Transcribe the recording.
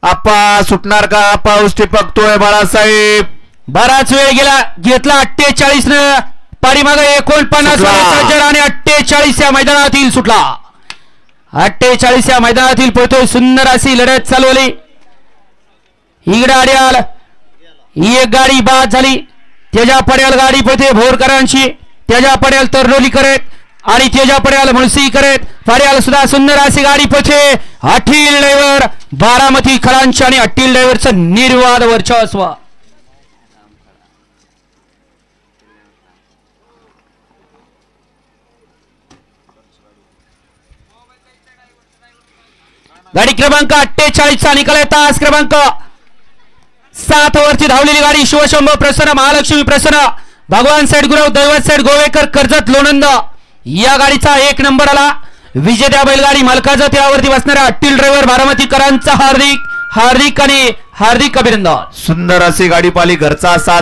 आप्पा सुटणार का? पाऊस टिपकतोय बाळासाहेब. बराच वेळ गेला घेतला 48 न पाठीमागे 49 आणि 48 या मैदानातील सुटला. 48 या मैदानातील पळतोय. सुंदर अशी लढत चालवली. इकडे अड्याल ही एक गाडी बाद झाली. त्याच्या पड्याल गाडी पळते भोरकरांची. त्याच्या पड्याल तरडोली करत आणि त्याच्या पड्याल मुळशी करत पड्याल सुद्धा सुंदर अशी गाडी पळते. अठील ड्रायव्हर बारामती खरांची आणि अठील ड्रायव्हरचं निर्वाद वर्चस्व. गाडी क्रमांक 48 चा निकाल आहे. तास क्रमांक 7 वरती धावलेली गाडी शिवशंभो प्रसन्न महालक्ष्मी प्रसन्न भगवान सेठ गुरव दैवत सेठ गोवेकर कर्जत लोणंद या गाडीचा 1 नंबर आला. विजेत्या बैलगाडी मालकाचं त्यावरती बसणाऱ्या अट्टील ड्रायव्हर बारामतीकरांचा हार्दिक हार्दिक आणि हार्दिक अभिनंदन. सुंदर अशी गाडी पाली. घरचा साज